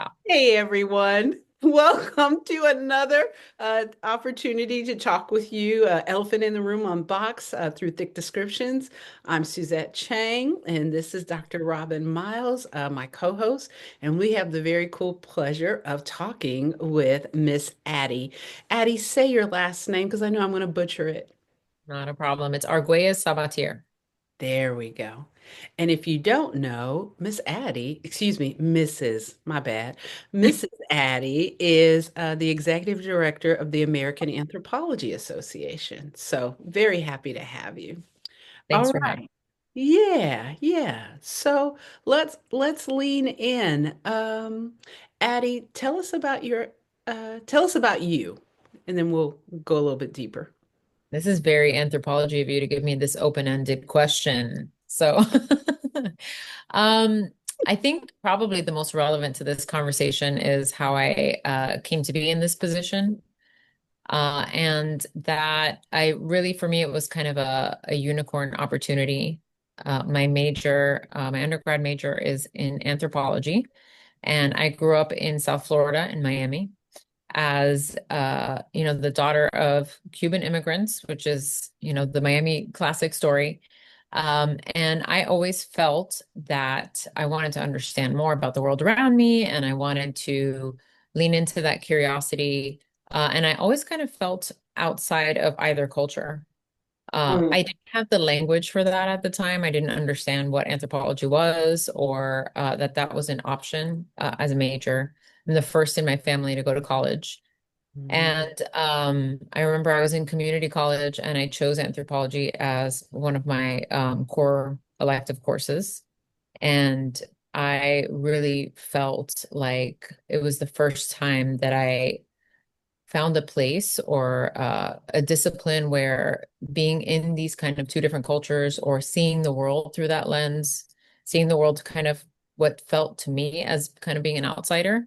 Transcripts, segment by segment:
Yeah. Hey everyone, welcome to another opportunity to talk with you, Elephant in the Room Unbox through Thick Descriptions. I'm Suzette Chang, and this is Dr. Robin Miles, my co-host, and we have the very cool pleasure of talking with Miss Ady. Ady, say your last name because I know I'm going to butcher it. Not a problem. It's Arguelles-Sabatier. There we go. And if you don't know, Miss Addie, excuse me, Mrs., my bad, Mrs. Addie is the executive director of the American Anthropology Association. So very happy to have you. Thanks All for having right. Yeah, yeah. So let's lean in. Addie, tell us about you, and then we'll go a little bit deeper. This is very anthropology of you to give me this open-ended question. So, um, I think probably the most relevant to this conversation is how I came to be in this position. And that I really, for me, it was kind of a unicorn opportunity. My undergrad major is in anthropology, and I grew up in South Florida in Miami as the daughter of Cuban immigrants, which is, the Miami classic story. And I always felt that I wanted to understand more about the world around me, and I wanted to lean into that curiosity. And I always kind of felt outside of either culture. Mhm. I didn't have the language for that at the time. I didn't understand what anthropology was or that was an option as a major. I'm the first in my family to go to college. Mhm. And I remember I was in community college and I chose anthropology as one of my core elective courses. And I really felt like it was the first time that I found a place or a discipline where being in these kind of two different cultures or seeing the world through that lens, seeing the world kind of what felt to me as kind of being an outsider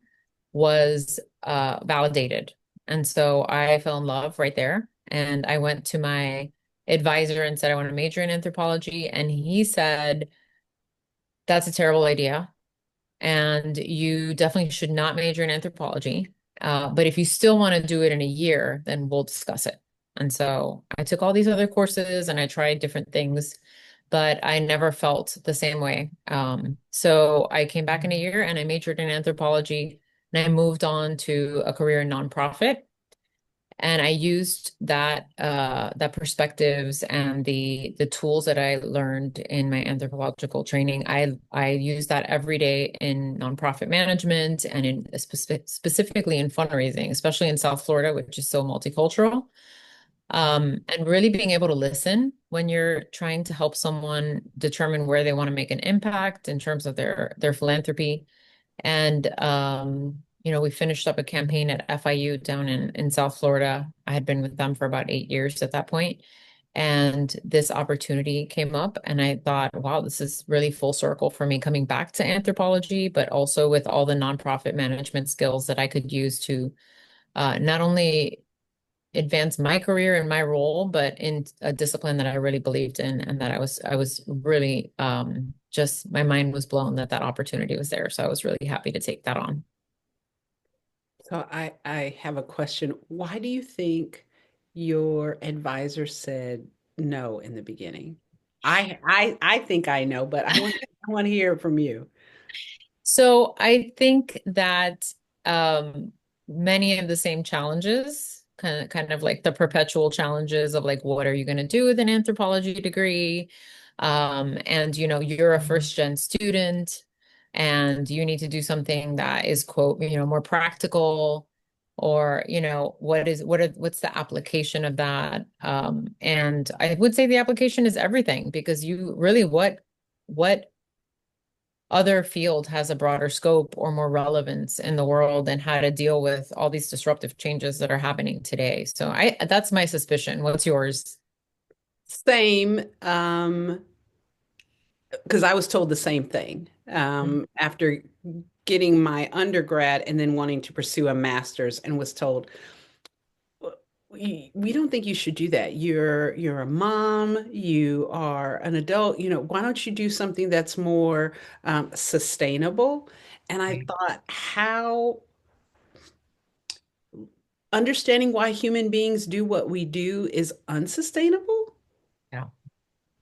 was validated. And so I fell in love right there. And I went to my advisor and said, I want to major in anthropology. And he said, that's a terrible idea. And you definitely should not major in anthropology. But if you still want to do it in a year, then we'll discuss it. And so I took all these other courses and I tried different things, but I never felt the same way. So I came back in a year and I majored in anthropology and I moved on to a career in nonprofit. And I used that perspectives and the tools that I learned in my anthropological training. I use that every day in nonprofit management and in specifically in fundraising, especially in South Florida, which is so multicultural. And really being able to listen when you're trying to help someone determine where they want to make an impact in terms of their philanthropy. And we finished up a campaign at FIU down in South Florida. I had been with them for about 8 years at that point. And this opportunity came up, and I thought, wow, this is really full circle for me coming back to anthropology, but also with all the nonprofit management skills that I could use to not only advance my career and my role, but in a discipline that I really believed in and that I was really just my mind was blown that that opportunity was there. So I was really happy to take that on. So I have a question. Why do you think your advisor said no in the beginning? I think I know, but I want to hear it from you. So I think that many of the same challenges, kind of like the perpetual challenges of like, what are you going to do with an anthropology degree? And you're a first gen student and you need to do something that is quote, more practical or, what's the application of that? And I would say the application is everything because you really what other field has a broader scope or more relevance in the world and how to deal with all these disruptive changes that are happening today. So that's my suspicion. What's yours? Same, because I was told the same thing. After getting my undergrad and then wanting to pursue a master's and was told, we don't think you should do that. You're a mom, you are an adult, why don't you do something that's more sustainable? And I Right. thought, how understanding why human beings do what we do is unsustainable. Yeah.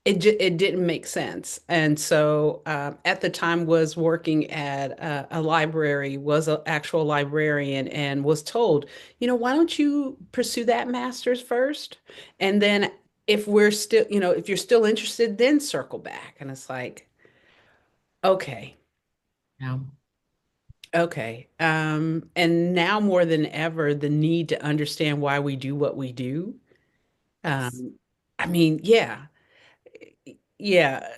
It didn't make sense. And so at the time was working at a library, was an actual librarian, and was told, why don't you pursue that master's first? And then if we're still, if you're still interested, then circle back. And it's like, okay. Yeah. Okay. And now more than ever, the need to understand why we do what we do. Yes. Um, I mean, yeah, yeah,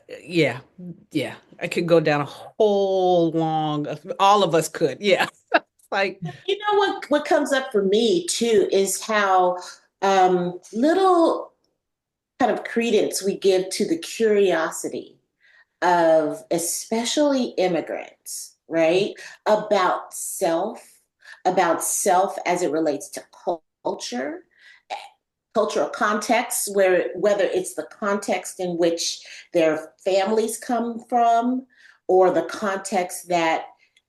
yeah. I could go down a whole long, all of us could. Yeah. Like, You know what comes up for me too is how little kind of credence we give to the curiosity of especially immigrants, right? About self, about self as it relates to culture, cultural context, where whether it's the context in which their families come from or the context that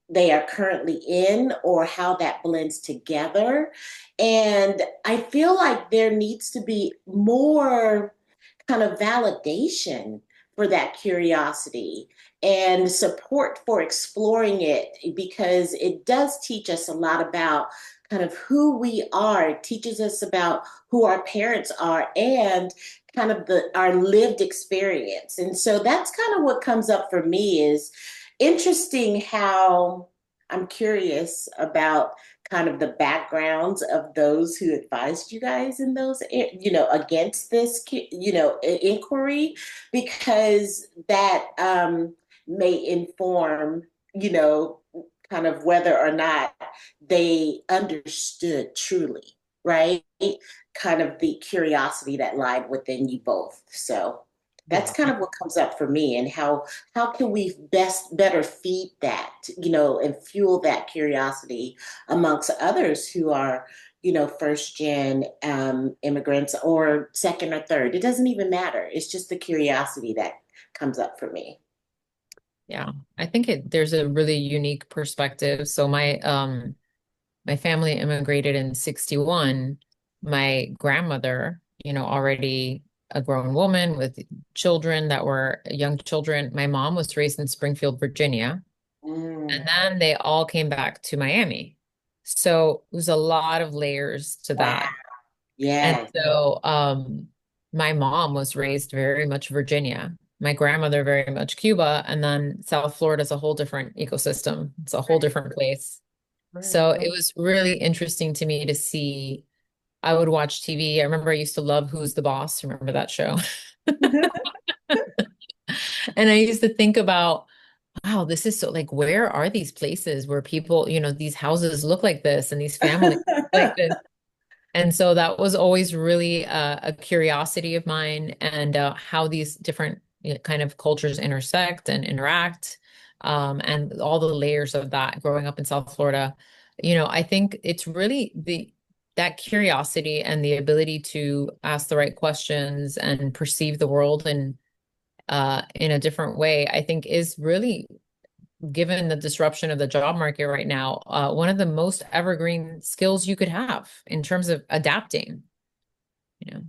they are currently in or how that blends together. And I feel like there needs to be more kind of validation for that curiosity and support for exploring it because it does teach us a lot about kind of who we are. It teaches us about who our parents are and kind of the our lived experience. And so that's kind of what comes up for me is interesting how I'm curious about kind of the backgrounds of those who advised you guys in those, against this, inquiry, because that may inform, kind of whether or not they understood truly, right? Kind of the curiosity that lied within you both. So that's yeah, kind of what comes up for me and how can we better feed that, and fuel that curiosity amongst others who are, first gen immigrants or second or third. It doesn't even matter. It's just the curiosity that comes up for me. Yeah. I think there's a really unique perspective. So my family immigrated in 61. My grandmother, already a grown woman with children that were young children. My mom was raised in Springfield, Virginia, and Mm, then they all came back to Miami. So it was a lot of layers to wow. that. And Yes. so my mom was raised very much Virginia, my grandmother very much Cuba, and then South Florida is a whole different ecosystem. It's a whole different place. right. So it was really interesting to me to see. I would watch TV. I remember I used to love Who's the Boss. Remember that show? And I used to think about, wow, this is so like, where are these places where people, these houses look like this and these families look like this? And so that was always really a curiosity of mine and how these different kind of cultures intersect and interact, and all the layers of that growing up in South Florida. I think it's really the that curiosity and the ability to ask the right questions and perceive the world in a different way, I think is really, given the disruption of the job market right now, one of the most evergreen skills you could have in terms of adapting, you know.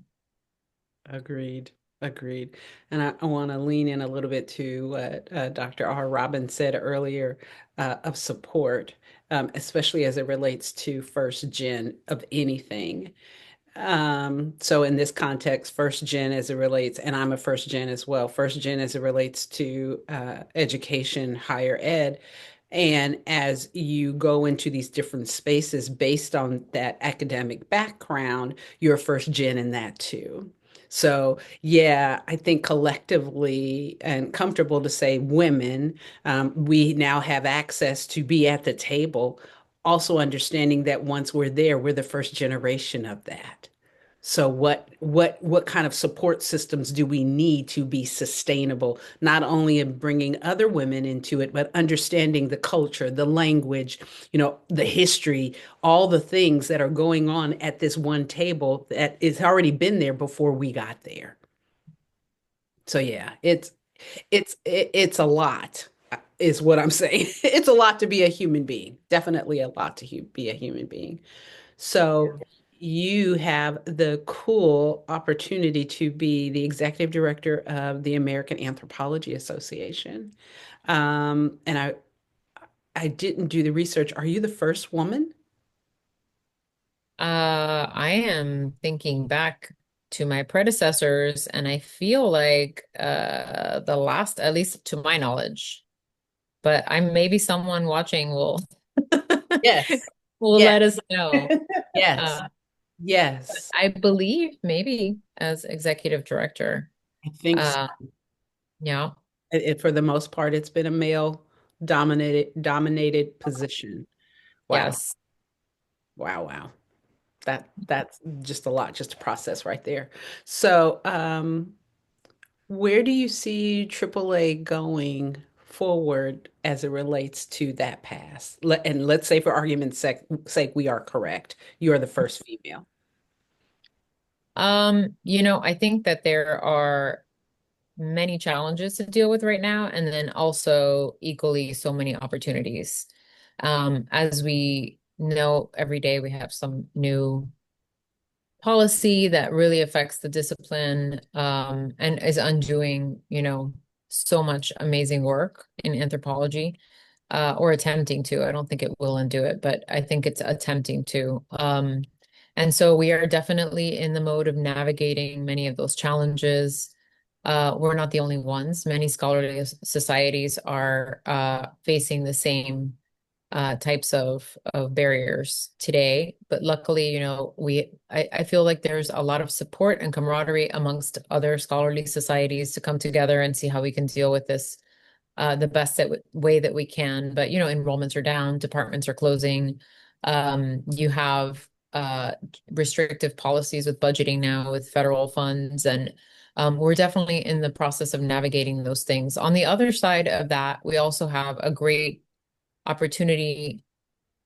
Agreed. Agreed. And I want to lean in a little bit to what Dr. R. Robbins said earlier of support, especially as it relates to first gen of anything. So in this context, first gen as it relates, and I'm a first gen as well, first gen as it relates to education, higher ed. And as you go into these different spaces based on that academic background, you're first gen in that too. So, yeah, I think collectively and comfortable to say women, we now have access to be at the table, also understanding that once we're there, we're the first generation of that. So what kind of support systems do we need to be sustainable, not only in bringing other women into it, but understanding the culture, the language, the history, all the things that are going on at this one table that it's already been there before we got there. So yeah, it's a lot. is what I'm saying. It's a lot to be a human being. Definitely a lot to be a human being. So you have the cool opportunity to be the executive director of the American Anthropology Association. And I didn't do the research. Are you the first woman? I am thinking back to my predecessors, and I feel like the last, at least to my knowledge, but I'm maybe someone watching will Yes. will Yes. let us know. Yes. Uh, but Yes. I believe maybe as executive director. I think so. Uh, yeah, For the most part, it's been a male dominated position. Wow. yes. Wow. Wow. That's just a lot just to process right there. So, where do you see AAA going forward as it relates to that pass? And let's say for argument's sake, we are correct. You are the first female. I think that there are many challenges to deal with right now, and then also equally so many opportunities. As we know, every day we have some new policy that really affects the discipline, and is undoing, so much amazing work in anthropology, or attempting to. I don't think it will undo it, but I think it's attempting to. And so we are definitely in the mode of navigating many of those challenges. We're not the only ones. Many scholarly societies are facing the same types of barriers today. But luckily, I feel like there's a lot of support and camaraderie amongst other scholarly societies to come together and see how we can deal with this the best way that we can. But enrollments are down, departments are closing. You have restrictive policies with budgeting now with federal funds, and we're definitely in the process of navigating those things. On the other side of that, we also have a great opportunity.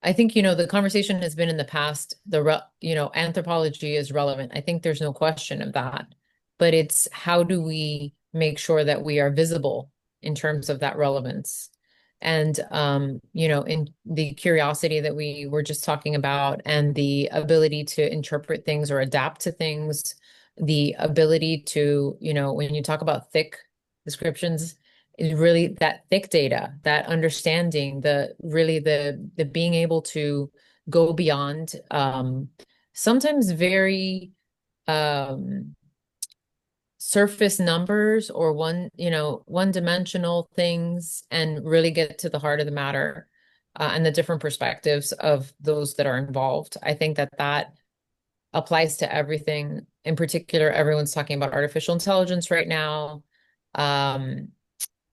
I think, the conversation has been in the past, anthropology is relevant. I think there's no question of that. But it's how do we make sure that we are visible in terms of that relevance? And, in the curiosity that we were just talking about, and the ability to interpret things or adapt to things, the ability to, when you talk about thick descriptions, is really that thick data, that understanding, the being able to go beyond sometimes very um surface numbers, or one dimensional things, and really get to the heart of the matter, and the different perspectives of those that are involved. I think that that applies to everything. In particular, everyone's talking about artificial intelligence right now. Um,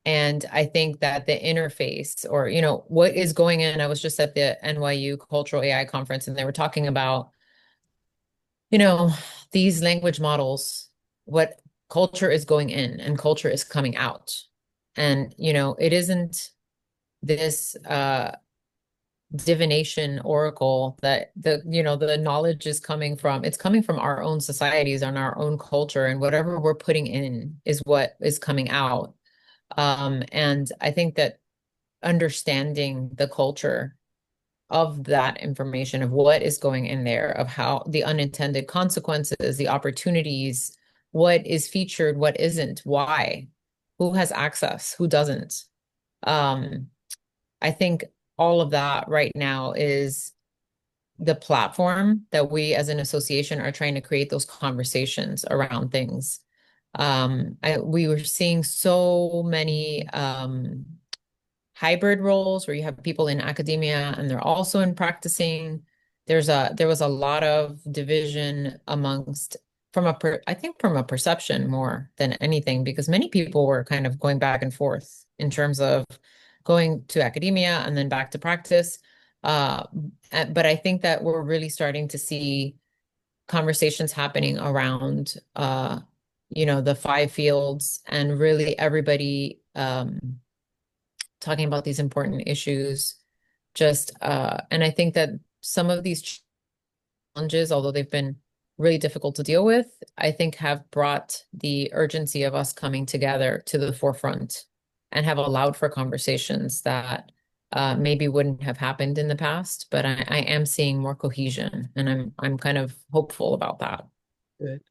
and I think that the interface, or, what is going in, I was just at the NYU Cultural AI conference, and they were talking about, you know, these language models, what culture is going in and culture is coming out. And, it isn't this divination oracle that the knowledge is coming from. It's coming from our own societies and our own culture, and whatever we're putting in is what is coming out. And I think that understanding the culture of that information, of what is going in there, of how the unintended consequences, the opportunities, what is featured, what isn't, why, who has access, who doesn't. Um, I think all of that right now is the platform that we as an association are trying to create those conversations around things. We were seeing so many hybrid roles where you have people in academia and they're also in practicing. There was a lot of division amongst, I think from a perception more than anything, because many people were kind of going back and forth in terms of going to academia and then back to practice. Uh, but I think that we're really starting to see conversations happening around, the five fields, and really everybody talking about these important issues. And I think that some of these challenges, although they've been really difficult to deal with, I think have brought the urgency of us coming together to the forefront. and have allowed for conversations that maybe wouldn't have happened in the past, but I am seeing more cohesion, and I'm kind of hopeful about that. Good.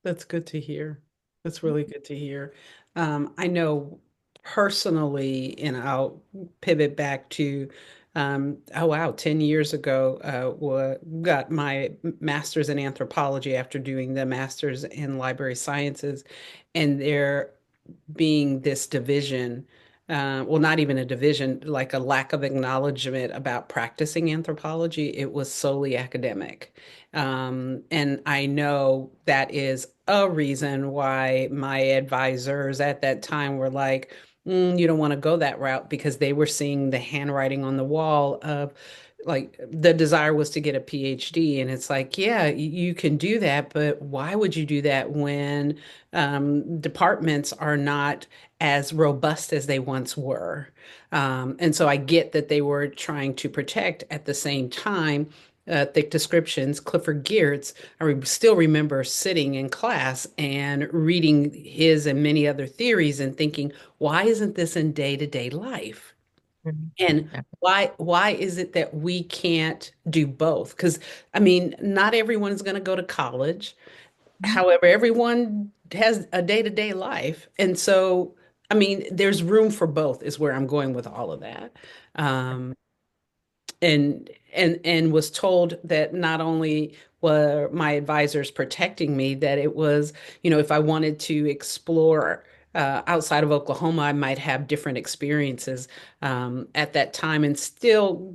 That's good to hear. That's really good to hear. I know personally, and I'll pivot back to, oh wow, 10 years ago, got my master's in anthropology after doing the master's in library sciences. And there being this division, well, not even a division, like a lack of acknowledgement about practicing anthropology. It was solely academic. And I know that is a reason why my advisors at that time were like, you don't want to go that route, because they were seeing the handwriting on the wall of, like, the desire was to get a PhD. And it's like, yeah, you can do that, but why would you do that when departments are not as robust as they once were? And so I get that they were trying to protect at the same time. Thick descriptions, Clifford Geertz. Still remember sitting in class and reading his and many other theories and thinking, why isn't this in day-to-day life? Mhm. And Yeah. why is it that we can't do both? Because I mean, not everyone's going to go to college. However, everyone has a day-to-day life. And so, I mean, there's room for both is where I'm going with all of that. Um, and was told that not only were my advisors protecting me, that it was, if I wanted to explore outside of Oklahoma, I might have different experiences at that time, and still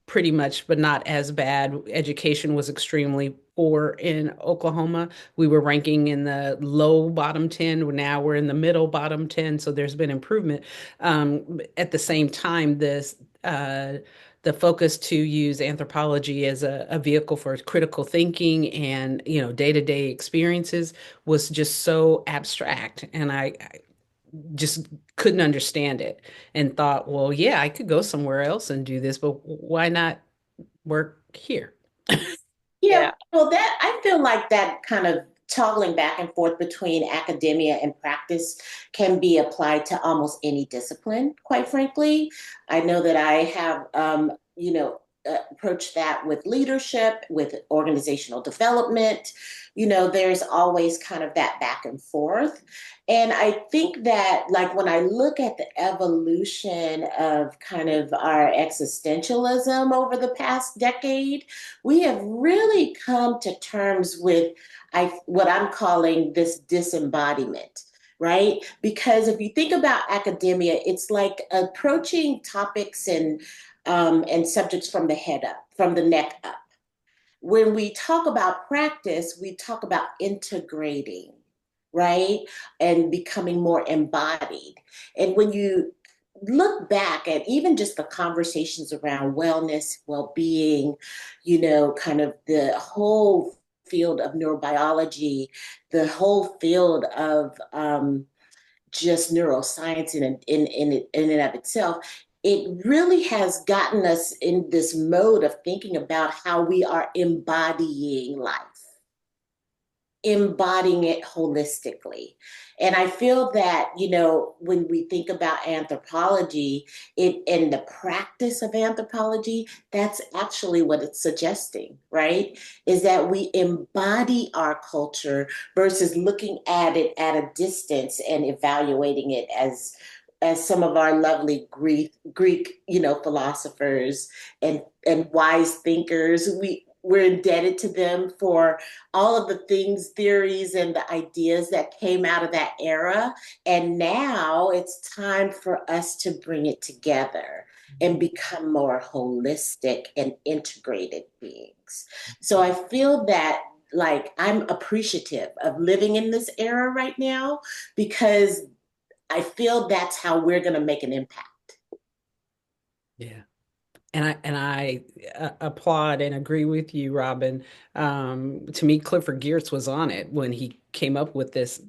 pretty much, but not as bad. Education was extremely poor in Oklahoma. We were ranking in the low bottom 10. Now we're in the middle bottom 10. So there's been improvement. At the same time, the focus to use anthropology as a vehicle for critical thinking and day-to-day experiences was just so abstract, and I just couldn't understand it, and thought, well, yeah, I could go somewhere else and do this, but why not work here? Yeah, Yeah. well, that I feel like that kind of toggling back and forth between academia and practice can be applied to almost any discipline, quite frankly. I know that I have, approached that with leadership, with organizational development. There's always kind of that back and forth. And I think that, like, when I look at the evolution of kind of our existentialism over the past decade, we have really come to terms with what I'm calling this disembodiment, right? Because if you think about academia, it's like approaching topics and subjects from the head up, from the neck up. When we talk about practice, we talk about integrating, right? And becoming more embodied. And when you look back at even just the conversations around wellness, well-being, kind of the whole field of neurobiology, the whole field of just neuroscience in and of itself, it really has gotten us in this mode of thinking about how we are embodying life, embodying it holistically. And I feel that, when we think about anthropology, it and the practice of anthropology, that's actually what it's suggesting, right? Is that we embody our culture versus looking at it at a distance and evaluating it as some of our lovely Greek, philosophers and wise thinkers. We're indebted to them for all of the things, theories, and the ideas that came out of that era. And now it's time for us to bring it together and become more holistic and integrated beings. So I feel that, like, I'm appreciative of living in this era right now, because I feel that's how we're going to make an impact. Yeah. And I applaud and agree with you, Robin. To me, Clifford Geertz was on it when he came up with this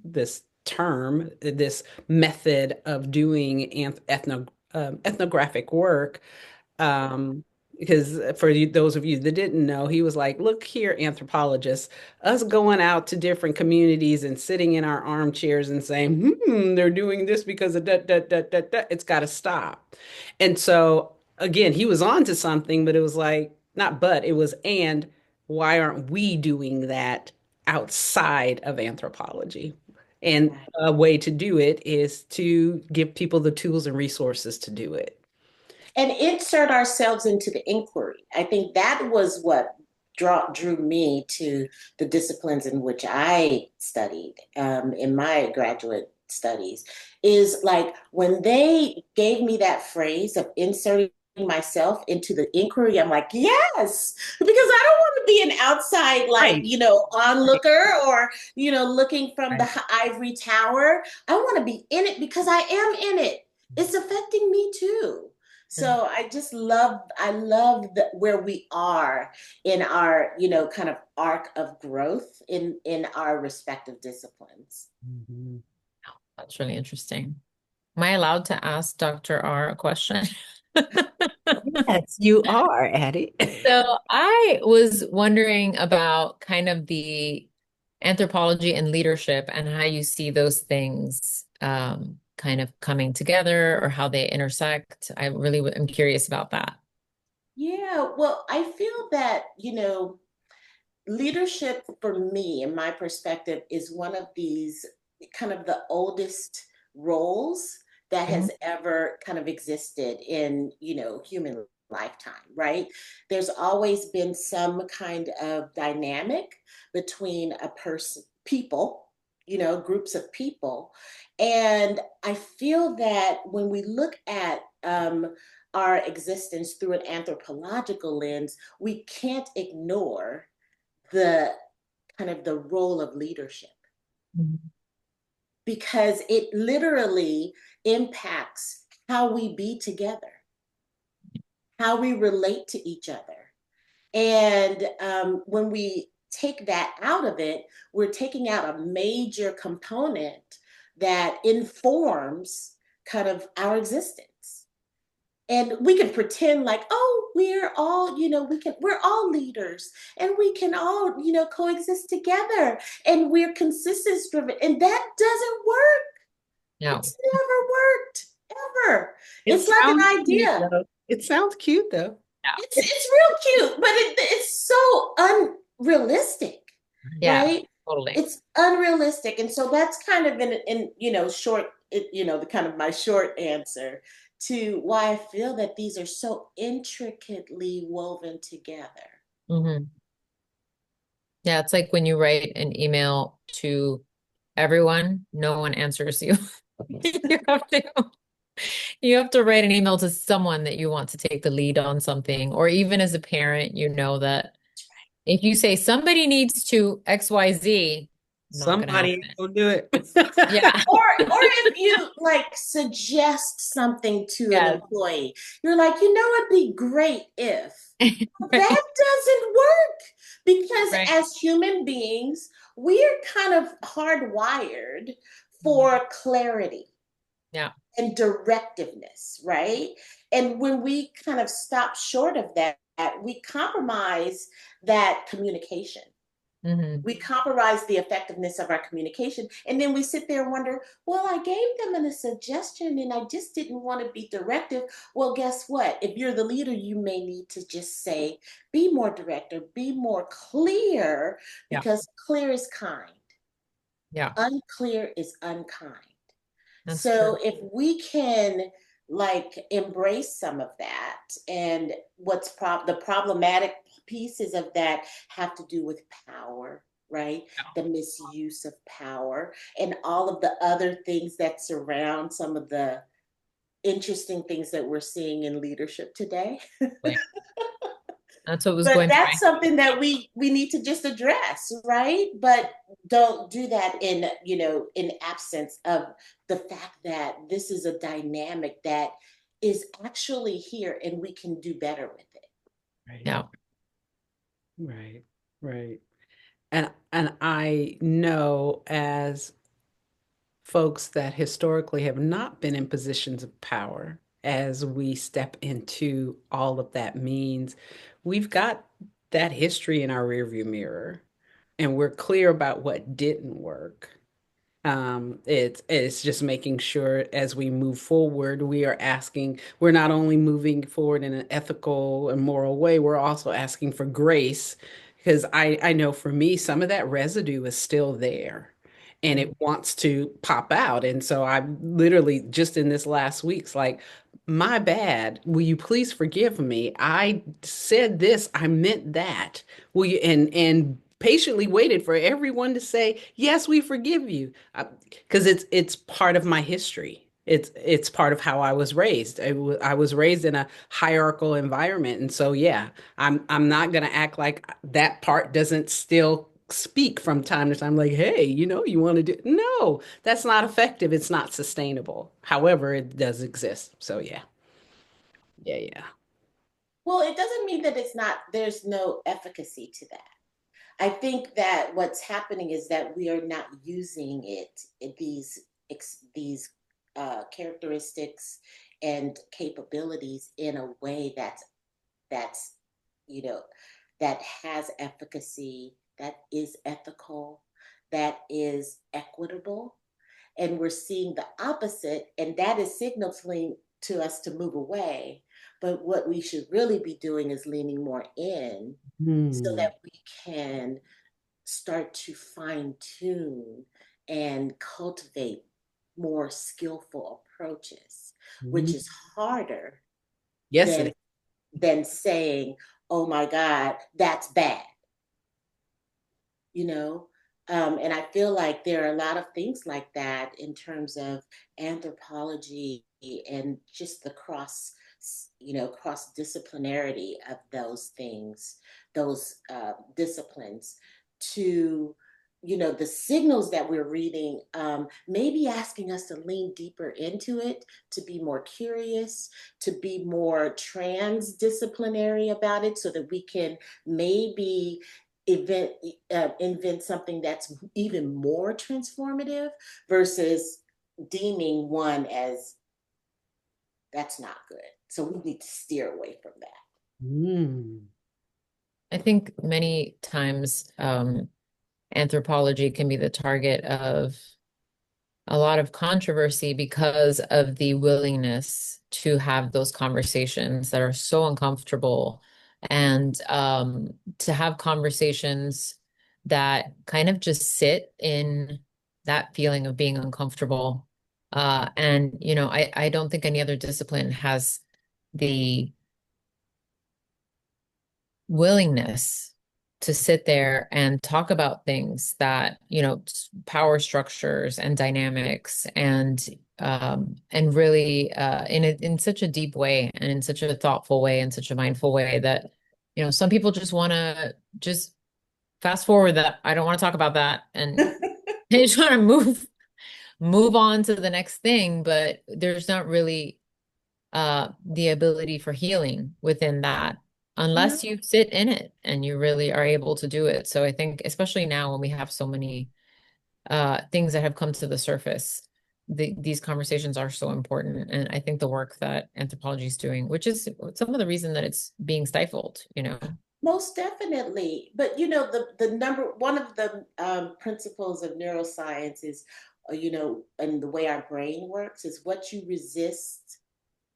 term, this method of doing ethnographic work. Um, because for those of you that didn't know, he was like, look here, anthropologists, us going out to different communities and sitting in our armchairs and saying, they're doing this because of that, that, it's got to stop. And so, again, he was on to something, but it was like, not but, it was, and why aren't we doing that outside of anthropology? And Right. a way to do it is to give people the tools and resources to do it. And insert ourselves into the inquiry. I think that was what drew me to the disciplines in which I studied in my graduate studies, is like when they gave me that phrase of inserting myself into the inquiry, I'm like, yes, because I don't want to be an outside, like, Right. Right. onlooker, or, looking from the Right. ivory tower. I want to be in it because I am in it. It's affecting me too. Mm. So I love where we are in our, kind of arc of growth in our respective disciplines. Mhm. That's really interesting. Am I allowed to ask Dr. R a question? Yes, you are, Addie. So I was wondering about kind of the anthropology and leadership and how you see those things kind of coming together or how they intersect. I really am curious about that. Yeah, well, I feel that, leadership for me, in my perspective, is one of these kind of the oldest roles that Mhm. has ever kind of existed in, human lifetime, right? There's always been some kind of dynamic between a person, people, groups of people. And I feel that when we look at our existence through an anthropological lens, we can't ignore the kind of the role of leadership, Mhm. because it literally impacts how we be together, how we relate to each other. And when we take that out of it, we're taking out a major component that informs kind of our existence. And we can pretend like, oh, we're all, we're all leaders and we can all, coexist together and we're consistency driven. And that doesn't work. Yeah. It's never worked, ever. It It's like sounds an cute idea. though. It sounds cute though. It's real cute, but it's so unrealistic, Yeah, right? totally. It's unrealistic. And so that's kind of short, the kind of my short answer to why I feel that these are so intricately woven together. Hmm. Yeah, it's like when you write an email to everyone, no one answers you. You have to you have to write an email to someone that you want to take the lead on something, or even as a parent, you know that if you say somebody needs to XYZ, not gonna Somebody happen. will do it. Yeah. Or if you like suggest something to an Yes. employee, you're like, it'd be great if. That Right. doesn't work, because Right. as human beings, we're kind of hardwired Mhm. for clarity Yeah. and directiveness, right? And when we kind of stop short of that, we compromise that communication. Hmm. We compromise the effectiveness of our communication. And then we sit there and wonder, well, I gave them a suggestion and I just didn't want to be directive. Well, guess what? If you're the leader, you may need to just say, be more direct or be more clear, Yeah. because clear is kind, Yeah. unclear is unkind. That's true. So if we can like embrace some of that, and the problematic pieces of that have to do with power, right? The misuse of power and all of the other things that surround some of the interesting things that we're seeing in leadership today. Like, that's what was But going through my that's something that we need to just address, right? But don't do that in absence of the fact that this is a dynamic that is actually here and we can do better with it. Right, Yeah. right, right. And I know, as folks that historically have not been in positions of power as we step into all of that means. We've got that history in our rearview mirror, and we're clear about what didn't work. It's just making sure as we move forward, we're not only moving forward in an ethical and moral way, we're also asking for grace. Because I know for me, some of that residue is still there and it wants to pop out. And so I'm literally just in this last week's like, my bad. Will you please forgive me? I said this, I meant that. Will you and patiently waited for everyone to say, yes, we forgive you. Because it's part of my history. It's part of how I was raised. I was raised in a hierarchical environment, and so yeah, I'm not gonna act like that part doesn't still speak from time to time. Like, hey, you want to do? No, that's not effective. It's not sustainable. However, it does exist. So yeah, yeah. Well, it doesn't mean that there's no efficacy to that. I think that what's happening is that we are not using these characteristics and capabilities in a way that's you know that has efficacy, that is ethical, that is equitable, and we're seeing the opposite, and that is signaling to us to move away. But what we should really be doing is leaning more in so Hmm. that we can start to fine tune and cultivate more skillful approaches, which is harder Yes, it than is. saying, "Oh my God, that's bad," you know. And I feel like there are a lot of things like that in terms of anthropology and just the cross disciplinarity of those things, those disciplines, to the signals that we're reading, maybe asking us to lean deeper into it, to be more curious, to be more transdisciplinary about it, so that we can maybe invent invent something that's even more transformative versus deeming one as that's not good. So we need to steer away from that. Mm. I think many times anthropology can be the target of a lot of controversy because of the willingness to have those conversations that are so uncomfortable, and to have conversations that kind of just sit in that feeling of being uncomfortable. And I don't think any other discipline has the willingness to sit there and talk about things that, power structures and dynamics, and really in such a deep way and in such a thoughtful way and such a mindful way that, some people just want to just fast forward that. I don't want to talk about that, and they just want to move on to the next thing, but there's not really the ability for healing within that Yeah. unless you sit in it and you really are able to do it. So I think especially now when we have so many things that have come to the surface, these conversations are so important. And I think the work that anthropology is doing, which is some of the reason that it's being stifled. Most definitely. But the number one of the principles of neuroscience is, and the way our brain works is what you resist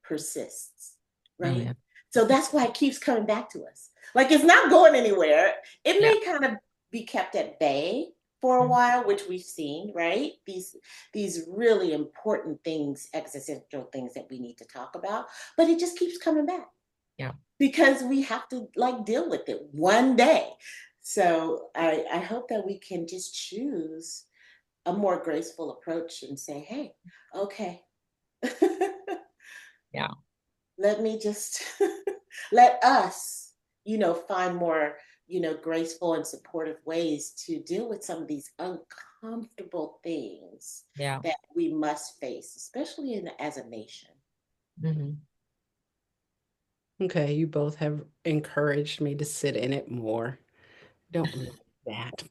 persists, Oh right? yeah. So that's why it keeps coming back to us. Like it's not going anywhere. It Yeah. may kind of be kept at bay for a Mhm. while, which we've seen, right? These really important things, existential things that we need to talk about, but it just keeps coming back Yeah. because we have to like deal with it one day. So I hope that we can just choose a more graceful approach and say, hey, okay, Yeah. let me just let us, find more, graceful and supportive ways to deal with some of these uncomfortable things Yeah. that we must face, especially as a nation. Hmm. Okay, you both have encouraged me to sit in it more. Don't like that.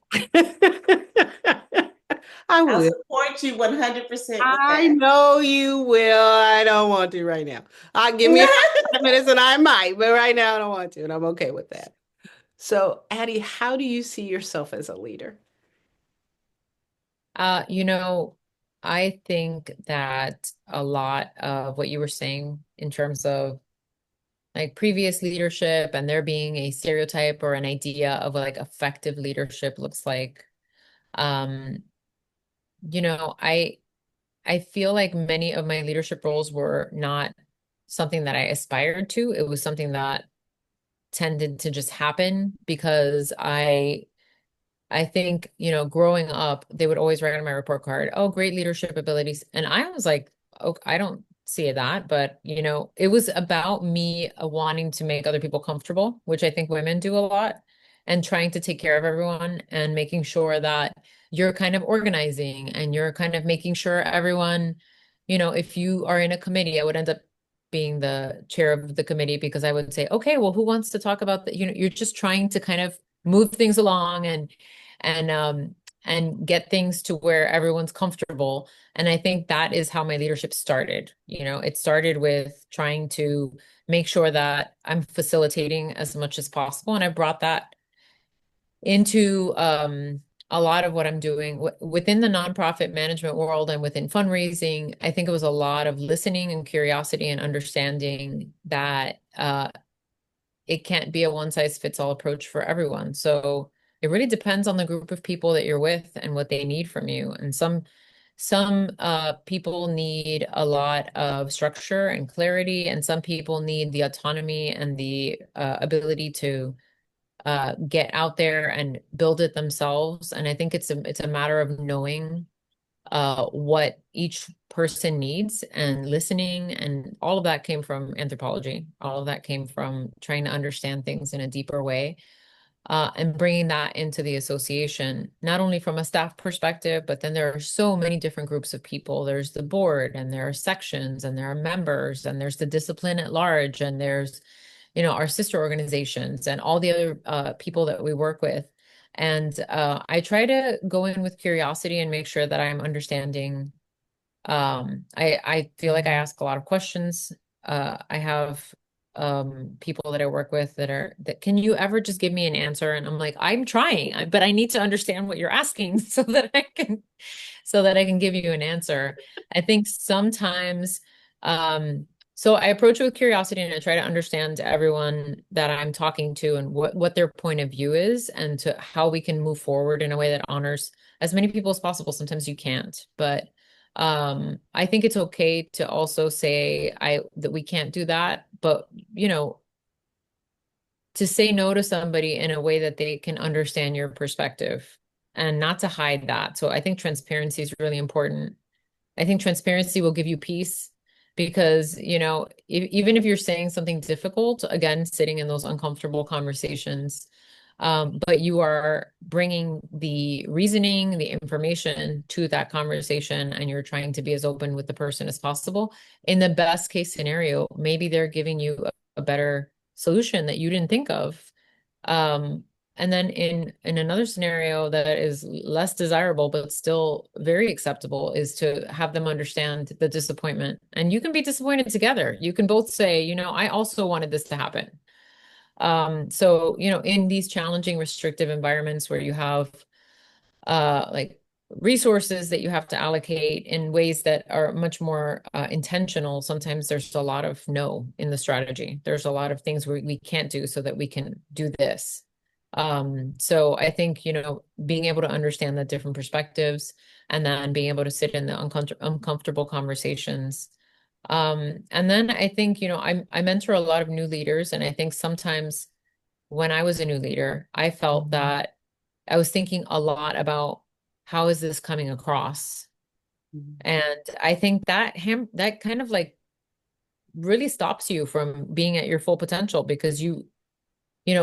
I I'll will. support you 100% with I that. know you will. I don't want to right now. Give me 5 minutes and I might, but right now I don't want to, and I'm okay with that. So, Addie, how do you see yourself as a leader? You know, I think that a lot of what you were saying in terms of like previous leadership and there being a stereotype or an idea of like effective leadership looks like, um, you know, I feel like many of my leadership roles were not something that I aspired to. It was something that tended to just happen because I think, growing up, they would always write on my report card, oh, great leadership abilities. And I was like, oh, I don't see that. But, it was about me wanting to make other people comfortable, which I think women do a lot, and trying to take care of everyone and making sure that you're kind of organizing and you're kind of making sure everyone, if you are in a committee, I would end up being the chair of the committee because I would say, okay, well, who wants to talk about that? You're just trying to kind of move things along and and get things to where everyone's comfortable. And I think that is how my leadership started. It started with trying to make sure that I'm facilitating as much as possible. And I brought that into a lot of what I'm doing within the nonprofit management world and within fundraising. I think it was a lot of listening and curiosity and understanding that it can't be a one size fits all approach for everyone. So it really depends on the group of people that you're with and what they need from you. And some people need a lot of structure and clarity, and some people need the autonomy and the ability to get out there and build it themselves. And I think it's a matter of knowing what each person needs and listening. And all of that came from anthropology. All of that came from trying to understand things in a deeper way, and bringing that into the association, not only from a staff perspective, but then there are so many different groups of people. There's the board, and there are sections, and there are members, and there's the discipline at large, and there's, our sister organizations and all the other people that we work with. And I try to go in with curiosity and make sure that I'm understanding. I feel like I ask a lot of questions. I have people that I work with that can you ever just give me an answer? And I'm like, I'm trying, but I need to understand what you're asking so that I can give you an answer. I think sometimes so I approach it with curiosity and I try to understand everyone that I'm talking to and what their point of view is and to how we can move forward in a way that honors as many people as possible. Sometimes you can't, but I think it's okay to also say that we can't do that, but to say no to somebody in a way that they can understand your perspective and not to hide that. So I think transparency is really important. I think transparency will give you peace because, even if you're saying something difficult, again, sitting in those uncomfortable conversations, but you are bringing the reasoning, the information to that conversation, and you're trying to be as open with the person as possible. In the best case scenario, maybe they're giving you a better solution that you didn't think of. And then in another scenario that is less desirable but still very acceptable is to have them understand the disappointment. And you can be disappointed together. You can both say, I also wanted this to happen. So, in these challenging, restrictive environments where you have like resources that you have to allocate in ways that are much more intentional, sometimes there's a lot of no in the strategy. There's a lot of things we can't do so that we can do this. So I think, being able to understand the different perspectives and then being able to sit in the uncomfortable conversations. And then I think, I mentor a lot of new leaders, and I think sometimes when I was a new leader, I felt that I was thinking a lot about how is this coming across? And I think that kind of like really stops you from being at your full potential because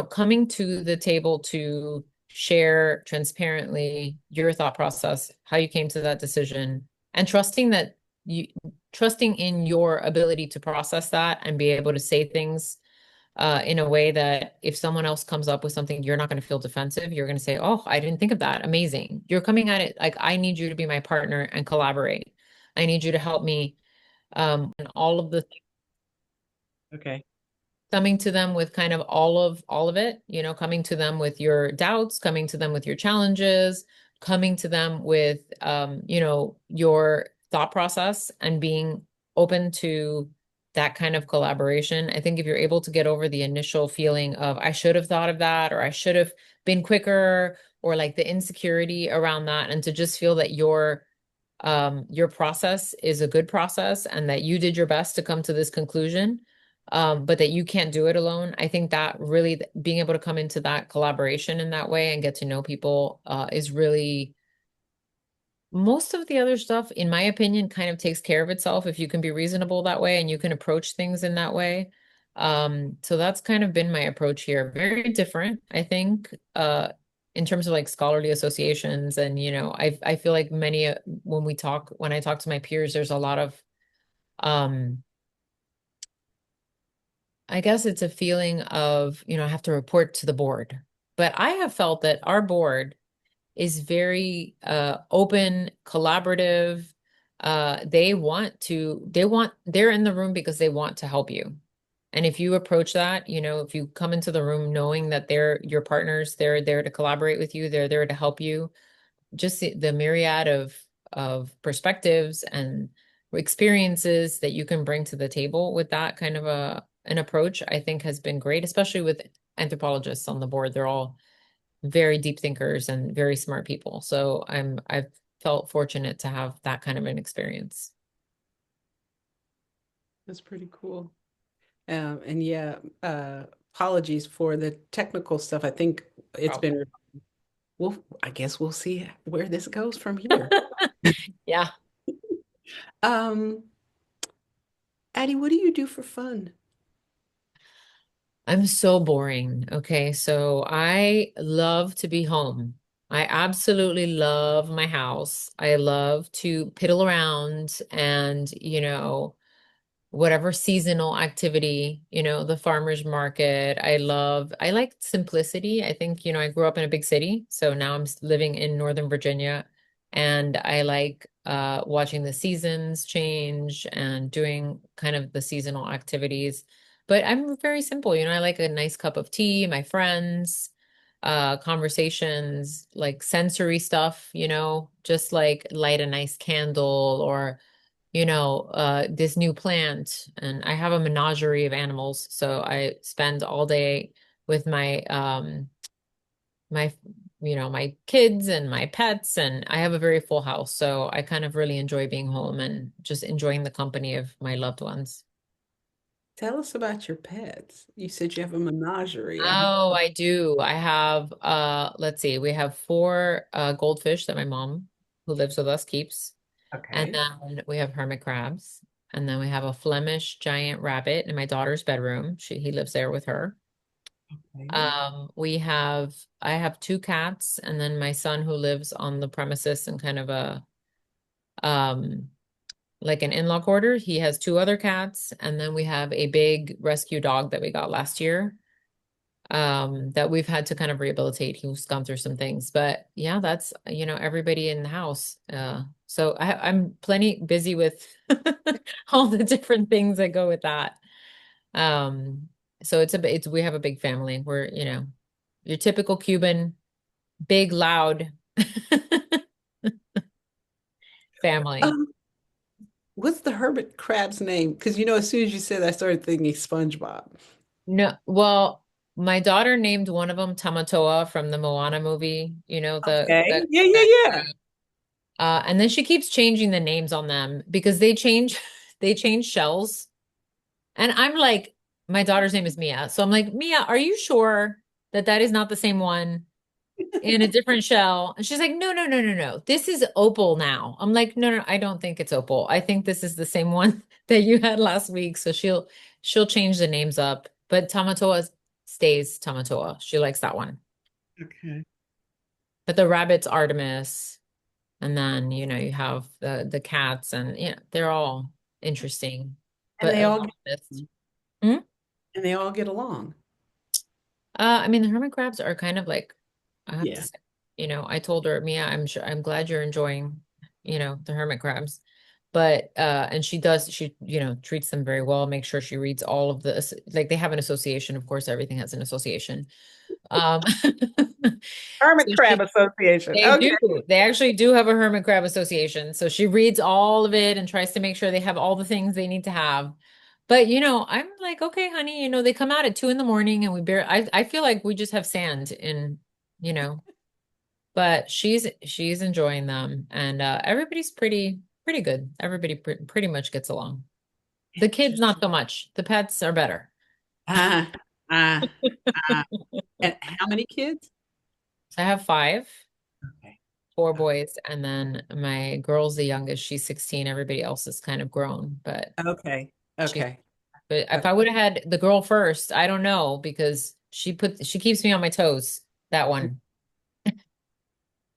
coming to the table to share transparently your thought process, how you came to that decision, and trusting in your ability to process that and be able to say things in a way that if someone else comes up with something, you're not going to feel defensive. You're going to say, "Oh, I didn't think of that. Amazing." You're coming at it like, I need you to be my partner and collaborate. I need you to help me. And all of the Okay. coming to them with kind of all of it, coming to them with your doubts, coming to them with your challenges, coming to them with your thought process and being open to that kind of collaboration. I think if you're able to get over the initial feeling of I should have thought of that, or I should have been quicker, or like the insecurity around that, and to just feel that your process is a good process and that you did your best to come to this conclusion, but that you can't do it alone. I think that really being able to come into that collaboration in that way and get to know people is really, most of the other stuff, in my opinion, kind of takes care of itself if you can be reasonable that way and you can approach things in that way. So that's kind of been my approach here. Very different, I think, in terms of like scholarly associations. And, I feel like many, when I talk to my peers, there's a lot of, I guess it's a feeling of, I have to report to the board. But I have felt that our board is very open, collaborative. They're in the room because they want to help you. And if you approach that, if you come into the room knowing that they're your partners, they're there to collaborate with you, they're there to help you, just the myriad of perspectives and experiences that you can bring to the table with that kind of an approach, I think has been great, especially with anthropologists on the board. They're all very deep thinkers and very smart people. So I've felt fortunate to have that kind of an experience. That's pretty cool. And yeah, apologies for the technical stuff. I think it's Problem. been, I guess we'll see where this goes from here. Yeah. Um, Addie, what do you do for fun? I'm so boring. Okay. So I love to be home. I absolutely love my house. I love to piddle around and, whatever seasonal activity, the farmer's market. I like simplicity. I think, I grew up in a big city, so now I'm living in Northern Virginia, and I like watching the seasons change and doing kind of the seasonal activities. But I'm very simple, I like a nice cup of tea, my friends, conversations, like sensory stuff, just like light a nice candle or this new plant. And I have a menagerie of animals, so I spend all day with my my kids and my pets, and I have a very full house, so I kind of really enjoy being home and just enjoying the company of my loved ones. Tell us about your pets. You said you have a menagerie. Oh, I do. I have let's see, we have four goldfish that my mom, who lives with us, keeps. And Okay. then we have hermit crabs. And then we have a Flemish giant rabbit in my daughter's bedroom. He lives there with her. Okay. I have two cats, and then my son, who lives on the premises in kind of um like an in-law quarter. He has two other cats, and then we have a big rescue dog that we got last year, that we've had to kind of rehabilitate. He's gone through some things, but yeah, that's, everybody in the house. So I'm plenty busy with all the different things that go with that. Um, so we have a big family. We're, your typical Cuban, big, loud family. Um, what's the hermit crab's name? Because as soon as you said that, I started thinking SpongeBob. No, well, my daughter named one of them Tamatoa from the Moana movie, Okay. the Yeah, yeah, yeah. cartoon. And then she keeps changing the names on them because they change they change shells. And I'm like, my daughter's name is Mia. So I'm like, Mia, are you sure that that is not the same one in a different shell? And she's like, no, no, no, no, no. This is Opal now. I'm like, no, no, I don't think it's Opal. I think this is the same one that you had last week. So she'll change the names up. But Tamatoa stays Tamatoa. She likes that one. Okay. But the rabbit's Artemis. And then, you have the cats, and they're all interesting, And but they a all lot of this. Hmm? And they all get along. I mean, the hermit crabs are kind of like, I have to Yeah. say, I told her, Mia, I'm glad you're enjoying, the hermit crabs. But and she treats them very well, make sure she reads all of the, like they have an association, of course, everything has an association. Um Hermit so Crab she Association. they Okay. do. They actually do have a hermit crab association. So she reads all of it and tries to make sure they have all the things they need to have. But I'm like, okay, honey, they come out at 2 in the morning and I feel like we just have sand you know, but she's enjoying them and everybody's pretty good. Everybody pretty much gets along. The kids not Interesting. so much. The pets are better. Ah, ah, ah. And how many kids? So I have five, Okay. four Okay. boys, and then my girl's the youngest. She's 16. Everybody else is kind of grown, but Okay. she Okay. but if Okay. I would have had the girl first, I don't know because she keeps me on my toes. That one.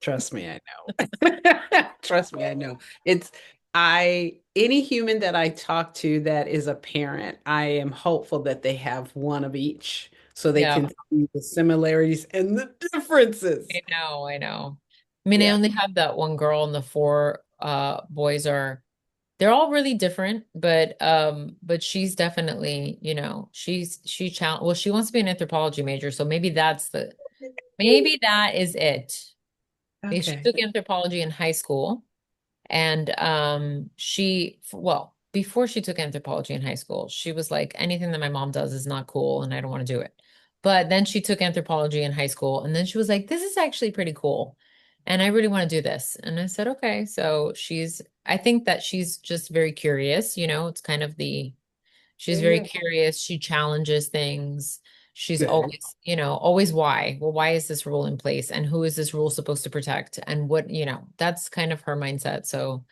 Trust me, I know. Trust me, I know. It's any human that I talk to that is a parent, I am hopeful that they have one of each so they Yeah, can see the similarities and the differences. I know. I mean, I Yeah. only have that one girl and the four boys are they're all really different, but she's definitely, she challenge well, she wants to be an anthropology major, so maybe that is it. Because she Okay. took anthropology in high school. And well, before she took anthropology in high school, she was like, anything that my mom does is not cool and I don't want to do it. But then she took anthropology in high school and then she was like, this is actually pretty cool. And I really want to do this. And I said, okay. So I think that she's just very curious, it's kind of she's very Mhm. curious. She challenges things. She's Good. always why? Well, why is this rule in place? And who is this rule supposed to protect? And that's kind of her mindset. So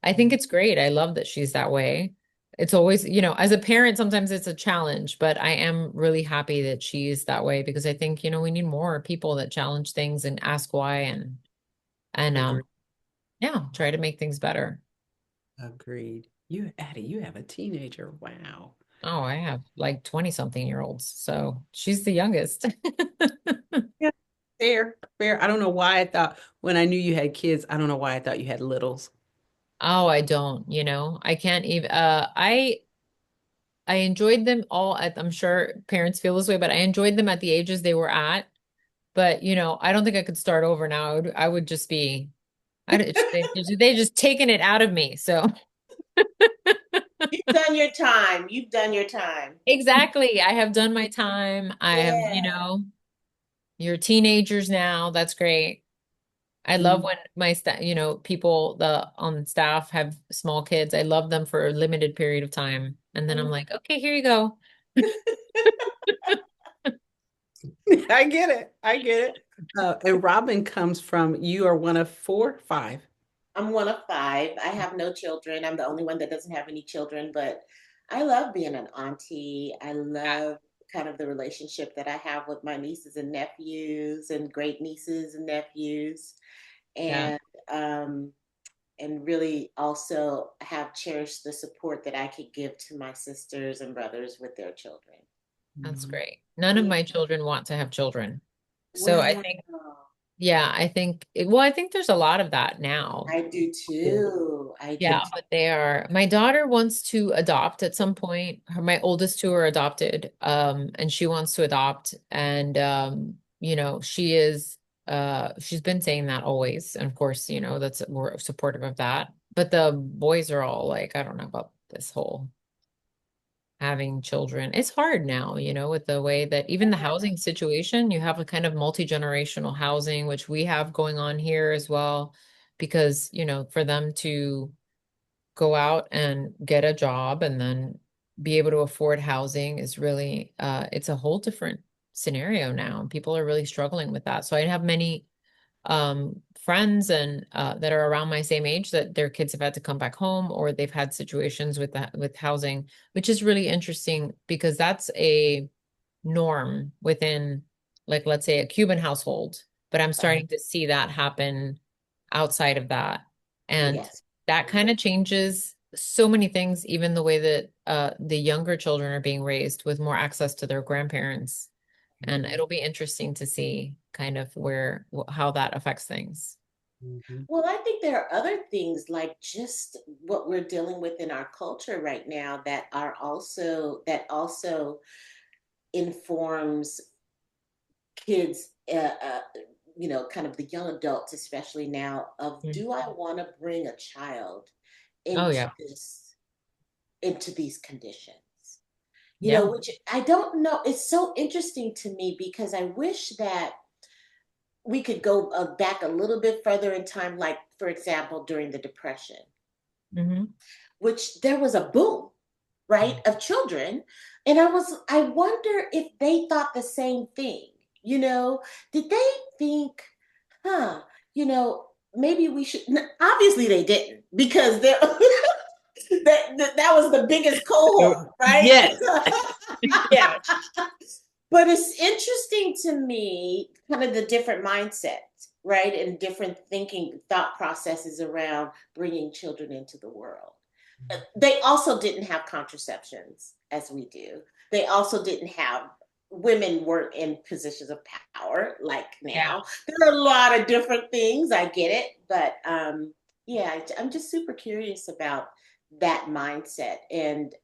I think it's great. I love that she's that way. It's always, as a parent, sometimes it's a challenge, but I am really happy that she's that way because I think, we need more people that challenge things and ask why and Agreed. yeah, try to make things better. Agreed. Addie, you have a teenager. Wow. Oh, I have like 20 something year olds. So she's the youngest. Yeah. Fair. Fair. I don't know why I thought when I knew you had kids, I don't know why I thought you had littles. Oh, I don't, I can't even I enjoyed them all I'm sure parents feel this way, but I enjoyed them at the ages they were at. But, I don't think I could start over now. I would just be they just taken it out of me. So You've done your time. You've done your time. exactly. I have done my time. I have, Yeah. you're teenagers now. That's great. I love Mm. when my staff, people the on staff have small kids. I love them for a limited period of time. And then I'm like, okay, here you go. I get it. I get it. And Robin comes from, you are one of four, five. I'm one of five. I have no children. I'm the only one that doesn't have any children, but I love being an auntie. I love kind of the relationship that I have with my nieces and nephews and great nieces and nephews. Yeah, And um, and really also have cherished the support that I could give to my sisters and brothers with their children. that's Mhm. great. None of Yeah. my children want to have children. So I Wow. think, yeah, well, I think there's a lot of that now. I do too. I do Yeah, too. but my daughter wants to adopt at some point. My oldest two are adopted, and she wants to adopt. And she's been saying that always. And of course, we're supportive of that. But the boys are all like, I don't know about this whole having children. It's hard now, with the way that even the housing situation, you have a kind of multi-generational housing, which we have going on here as well, because, for them to go out and get a job and then be able to afford housing is really it's a whole different scenario now. And people are really struggling with that. So I have many friends and that are around my same age that their kids have had to come back home or they've had situations with housing, which is really interesting because that's a norm within, like, let's say a Cuban household, but I'm starting to see that happen outside of that. And Yes. that kind of changes so many things, even the way that the younger children are being raised with more access to their grandparents. And Mhm. it'll be interesting to see kind of how that affects things. Mhm. Well, I think there are other things like just what we're dealing with in our culture right now that also informs kids, kind of the young adults, especially now, of Mm. do I want to bring a child Oh into yeah. these conditions? Yeah. Which I don't know. It's so interesting to me because I wish that we could go back a little bit further in time, like, for example, during the Depression, Hmm. which there was a boom, right, of children. And I wonder if they thought the same thing. Did they think, huh, maybe we should, obviously they didn't, because that was the biggest cohort, right? Yes. Yes. But it's interesting to me, kind of the different mindsets, right? And different thought processes around bringing children into the world. They also didn't have contraceptions as we do. They also didn't have, women weren't in positions of power like Yeah. now. There are a lot of different things. I get it. But yeah, I'm just super curious about that mindset. And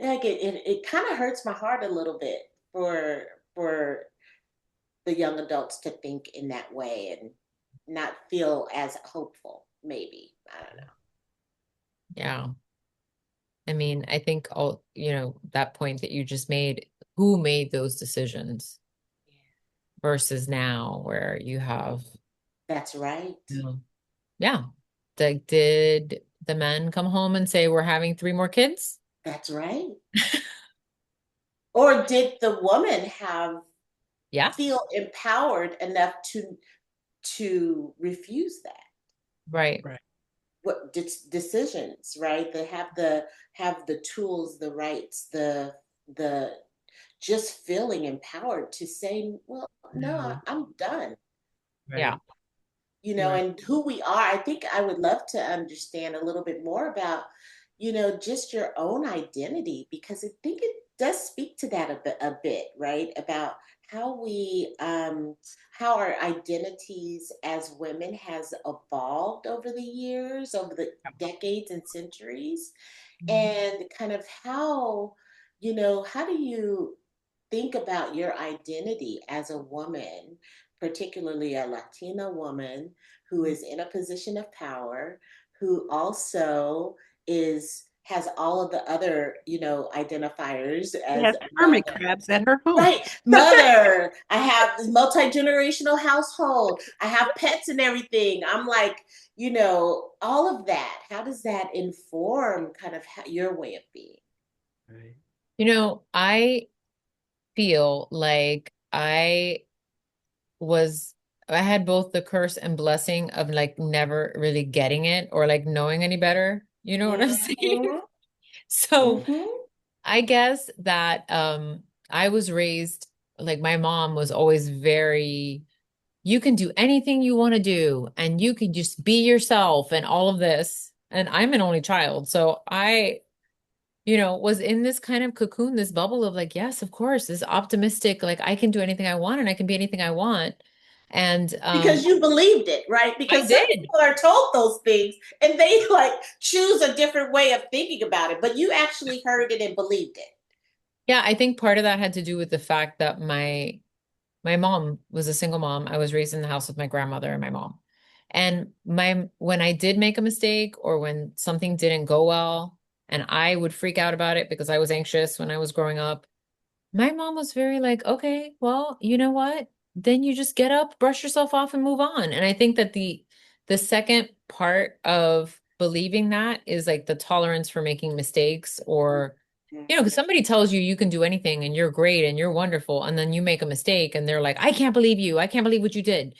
like it kind of hurts my heart a little bit for the young adults to think in that way and not feel as hopeful, maybe. I don't know. Yeah. I mean, I think that point that you just made, who made those decisions versus now where you have, That's right. yeah. Yeah. Did the men come home and say, we're having three more kids? That's right. Or did the woman have Yeah. feel empowered enough to refuse that? Right. Right. What decisions, right? They have the tools, the rights, the just feeling empowered to say, well, no, Mhm. I'm done. Yeah. Right. Right. And who we are. I think I would love to understand a little bit more about, just your own identity, because I think it does speak to that a bit, right? About how how our identities as women has evolved over the years, over the decades and centuries, Mhm. and kind of how do you think about your identity as a woman, particularly a Latina woman who is in a position of power, who also has all of the other, identifiers She as has hermit mother. crabs at her home. Right, mother. I have this multi-generational household. I have pets and everything. I'm like, all of that. How does that inform kind of your way of being? Right. I feel like was, I had both the curse and blessing of like never really getting it or like knowing any better. You know what I'm saying? Mm-hmm. So Mm-hmm. I guess that I was raised like my mom was always very, you can do anything you want to do and you can just be yourself and all of this. And I'm an only child. So I was in this kind of cocoon, this bubble of like, yes, of course, this optimistic, like I can do anything I want and I can be anything I want. And Because you believed it, right? I Because some did. people are told those things and they like choose a different way of thinking about it, but you actually heard it and believed it. Yeah, I think part of that had to do with the fact that my mom was a single mom. I was raised in the house with my grandmother and my mom. And when I did make a mistake or when something didn't go well, and I would freak out about it because I was anxious when I was growing up, my mom was very like, okay, well, you know what? Then you just get up, brush yourself off, and move on. And I think that the second part of believing that is like the tolerance for making mistakes or because Mhm. somebody tells you you can do anything and you're great and you're wonderful, and then you make a mistake and they're like, I can't believe you. I can't believe what you did.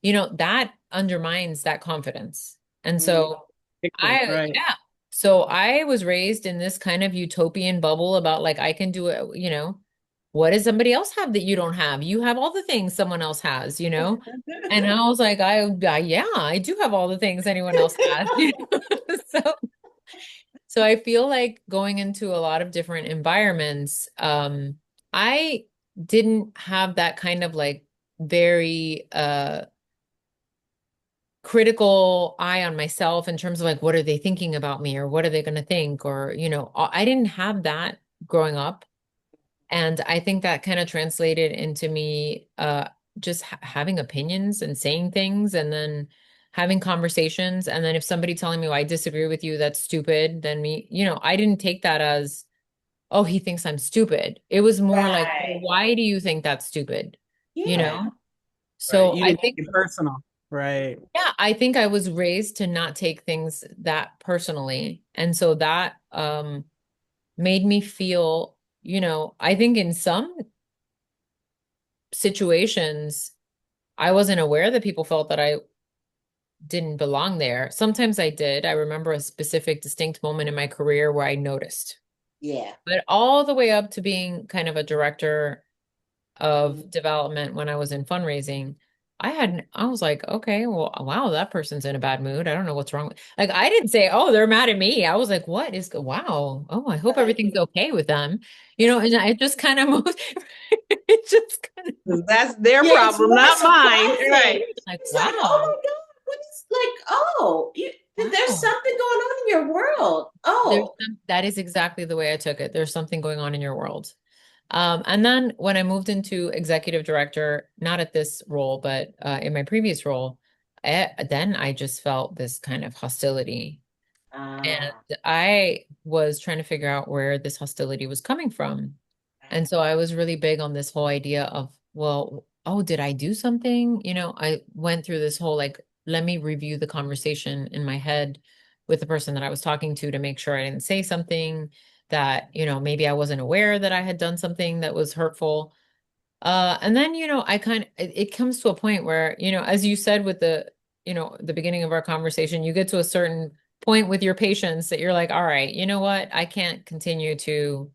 That undermines that confidence. And Mhm. so Victim, right. yeah. So I was raised in this kind of utopian bubble about like, I can do it. What does somebody else have that you don't have? You have all the things someone else has. And I was like, yeah, I do have all the things anyone else has. So So I feel like going into a lot of different environments, I didn't have that kind of like very critical eye on myself in terms of like what are they thinking about me or what are they going to think, or I didn't have that growing up. And I think that kind of translated into me just having opinions and saying things and then having conversations. And then if somebody telling me, well, I disagree with you, that's stupid, then I didn't take that as, oh, he thinks I'm stupid. It was more like, well, Right. why do you think that's stupid? You Yeah. know? Right. So You I didn't think, take it personal. Right. yeah, I think I was raised to not take things that personally. And so that made me feel, I think in some situations, I wasn't aware that people felt that I didn't belong there. Sometimes I did. I remember a specific, distinct moment in my career where I noticed. Yeah. But all the way up to being kind of a director Mhm. of development when I was in fundraising, I was like, okay, well, wow, that person's in a bad mood. I don't know what's wrong like, I didn't say, oh, they're mad at me. I was like, wow. Oh, I hope Right. everything's okay with them. And I just kind of moved. It just kind of 'Cause that's their Yeah, it's problem, more not mine. surprising. Right. like, It's like, oh wow, my God, what is like, oh, there's wow. something going on in your world. Oh, That is exactly the way I took it. There's something going on in your world. And then when I moved into executive director, not at this role, but in my previous role, then I just felt this kind of hostility. And ah, I was trying to figure out where this hostility was coming from. And so I was really big on this whole idea of, well, oh, did I do something? I went through this whole like, let me review the conversation in my head with the person that I was talking to make sure I didn't say something that, maybe I wasn't aware that I had done something that was hurtful. And then, it comes to a point where, as you said with the beginning of our conversation, you get to a certain point with your patients that you're like, all right, you know what? I can't continue to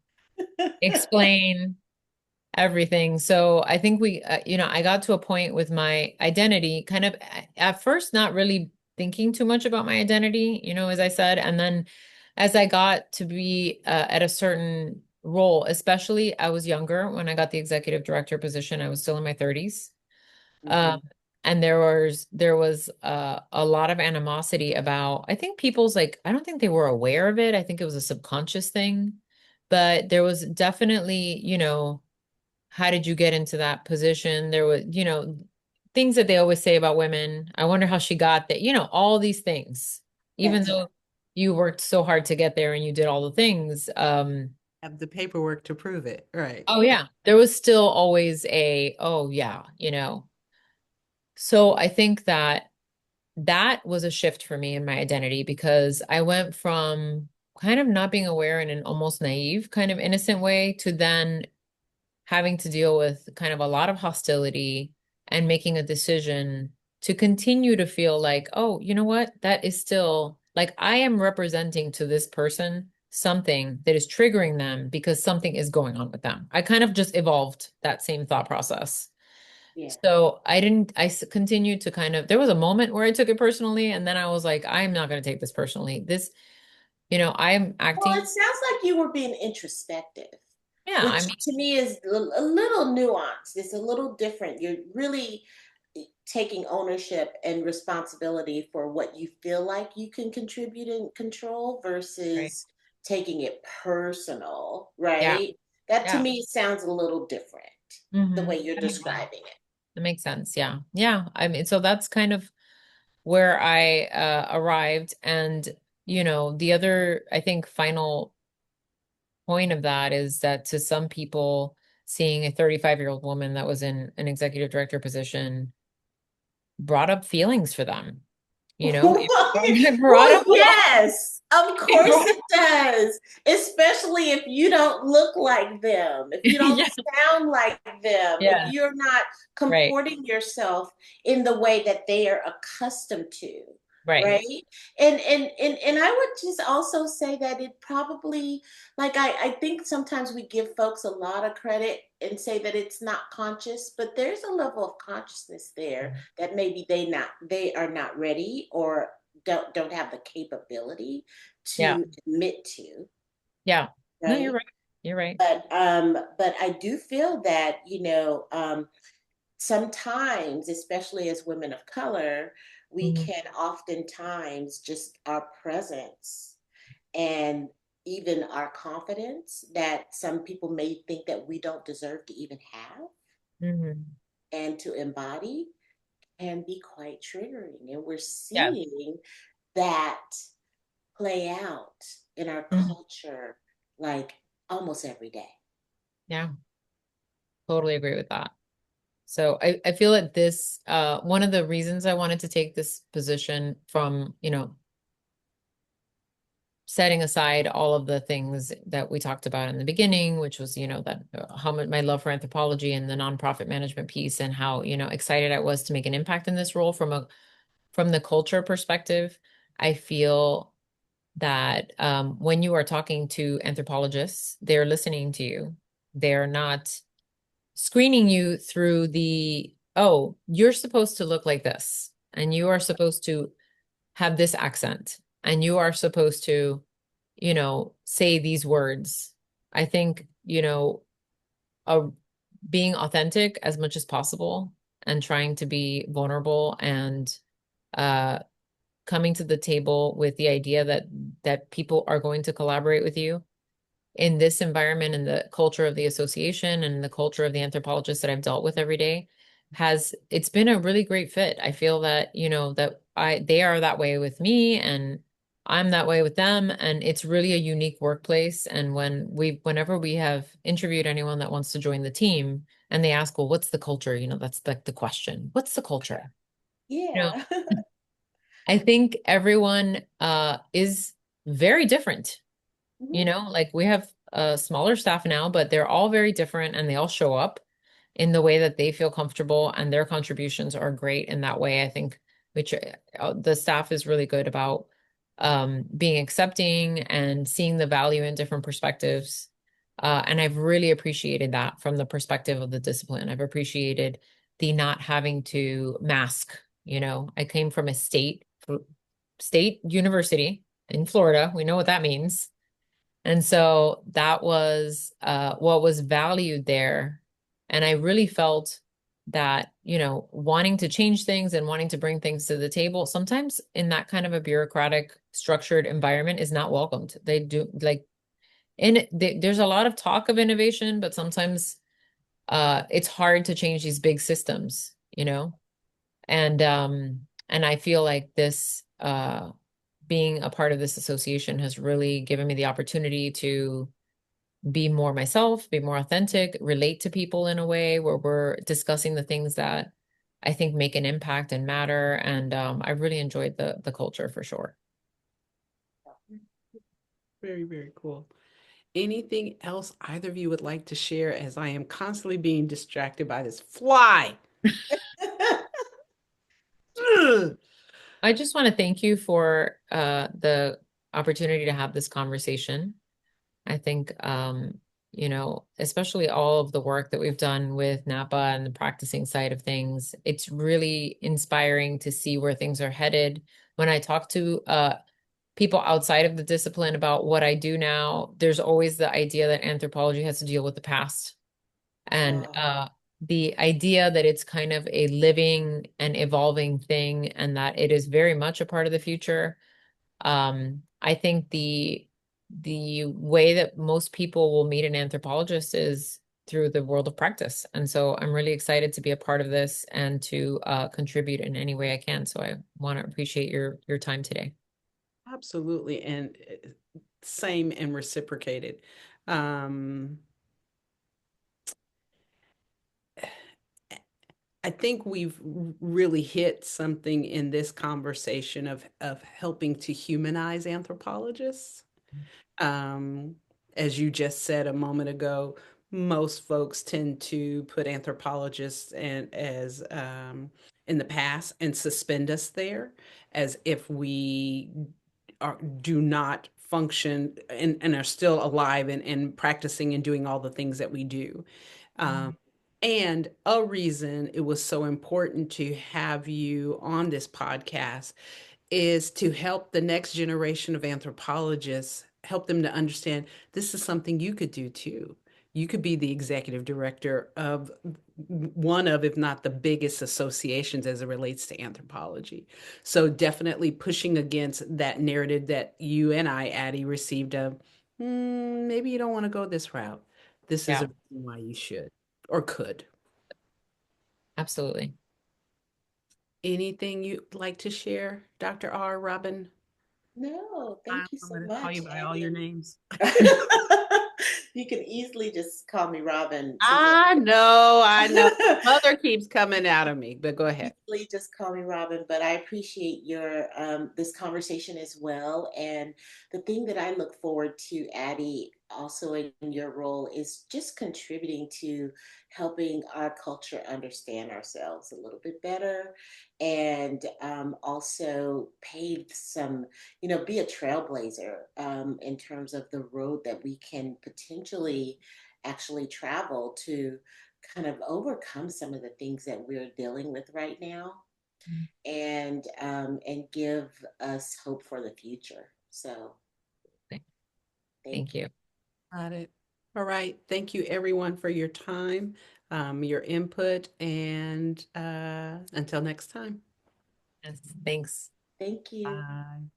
explain everything. So I think I got to a point with my identity, kind of at first, not really thinking too much about my identity, as I said. And then as I got to be at a certain role, especially I was younger when I got the executive director position, I was still in my 30s. Um, mhm. and there was a lot of animosity about, I think people's like, I don't think they were aware of it. I think it was a subconscious thing, but there was definitely, how did you get into that position? There was, things that they always say about women. I wonder how she got that, all these things, even That's right. though you worked so hard to get there and you did all the things. Have the paperwork to prove it. Right. Oh yeah, there was still always oh yeah, So I think that that was a shift for me in my identity because I went from kind of not being aware in an almost naive, kind of innocent way to then having to deal with kind of a lot of hostility and making a decision to continue to feel like, oh, you know what? That is still like I am representing to this person something that is triggering them because something is going on with them. I kind of just evolved that same thought process. Yeah. So continued to kind of, there was a moment where I took it personally, and then I was like, I'm not going to take this personally. I'm Well, acting. it sounds like you were being introspective, Yeah, I which mean, to me is a little nuanced. It's a little different. You're really taking ownership and responsibility for what you feel like you can contribute and control right. versus taking it personal, Yeah, right? That to yeah. me sounds a little different, the way you're That makes sense. describing it. That makes sense. Yeah. Yeah. I mean, so that's kind of where I arrived. And, the other, I think, final point of that is that to some people, seeing a 35-year-old woman that was in an executive director position brought up feelings for them. It brought Well, up a lot. yes, of It course brought it does. Especially if you don't look like them, if you don't yeah. sound like them, if Yeah. you're not Right. comporting yourself in the way that they are accustomed to, Right. right? And I would just also say that it probably, like I think sometimes we give folks a lot of credit and say that it's not conscious, but there's a level of consciousness there that maybe they are not ready or don't have the capability Yeah. to admit to, Yeah. No, you're right? right. You're right. But I do feel that, sometimes, especially as women of color, we Mhm. can oftentimes just our presence and even our confidence that some people may think that we don't deserve to even have Mhm. and to embody can be quite triggering. And we're Yeah. seeing that play out in our Mhm. culture like almost every day. Yeah. Totally agree with that. So I feel that this one of the reasons I wanted to take this position from, setting aside all of the things that we talked about in the beginning, which was, that how much my love for anthropology and the nonprofit management piece and how, excited I was to make an impact in this role from the culture perspective. I feel that when you are talking to anthropologists, they're listening to you. They're not screening you through oh, you're supposed to look like this, and you are supposed to have this accent, and you are supposed to, say these words. I think, uh, being authentic as much as possible and trying to be vulnerable and uh, coming to the table with the idea that people are going to collaborate with you in this environment and the culture of the association and the culture of the anthropologists that I've dealt with every day it's been a really great fit. I feel that, that they are that way with me and I'm that way with them. And it's really a unique workplace. And whenever we have interviewed anyone that wants to join the team and they ask, well, what's the culture? That's the question. What's the culture? You know, Yeah. I think everyone is very different. Mhm. Like we have a smaller staff now, but they're all very different and they all show up in the way that they feel comfortable and their contributions are great in that way. I think which the staff is really good about being accepting and seeing the value in different perspectives. And I've really appreciated that from the perspective of the discipline. I've appreciated the not having to mask. I came from a state university in Florida. We know what that means. And so that was what was valued there. And I really felt that, wanting to change things and wanting to bring things to the table, sometimes in that kind of a bureaucratic, structured environment is not welcomed. They do like there's a lot of talk of innovation, but sometimes it's hard to change these big systems, and I feel like this being a part of this association has really given me the opportunity to be more myself, be more authentic, relate to people in a way where we're discussing the things that I think make an impact and matter. And I really enjoyed the culture for sure. Very, very cool. Anything else either of you would like to share as I am constantly being distracted by this fly? Ugh. I just want to thank you for the opportunity to have this conversation. I think, especially all of the work that we've done with Napa and the practicing side of things, it's really inspiring to see where things are headed. When I talk to people outside of the discipline about what I do now, there's always the idea that anthropology has to deal with the past. And Oh, the idea that it's kind of a living and evolving thing and that it is very much a part of the future. I think the way that most people will meet an anthropologist is through the world of practice. And so I'm really excited to be a part of this and to contribute in any way I can. So I want to appreciate your time today. Absolutely. And same and reciprocated. Um, I think we've really hit something in this conversation of helping to humanize anthropologists. Um, as you just said a moment ago, most folks tend to put anthropologists and as in the past and suspend us there as if we do not function and are still alive and practicing and doing all the things that we do. Um, and a reason it was so important to have you on this podcast is to help the next generation of anthropologists, help them to understand this is something you could do too. You could be the executive director of one of, if not the biggest associations as it relates to anthropology. So definitely pushing against that narrative that you and I, Addie, received of, maybe you don't want to go this route. This is a Yeah, reason why you should or could. absolutely. Anything you'd like to share, Dr. R. Robin? No, I'm thank you so going to call you much, by all your Addie. names. You can easily just call me Robin, Suzette. I know, I know. Mother keeps coming out of me, but go ahead. Easily just call me Robin, but I appreciate your this conversation as well. And the thing that I look forward to, Addie, also in your role is just contributing to helping our culture understand ourselves a little bit better, and also pave some, be a trailblazer in terms of the road that we can potentially actually travel to kind of overcome some of the things that we're dealing with right now, and give us hope for the future. So thank Thank you. Got it. All right. Thank you, everyone, for your time, your input, and until next time. Yes, thanks. thank you. Bye.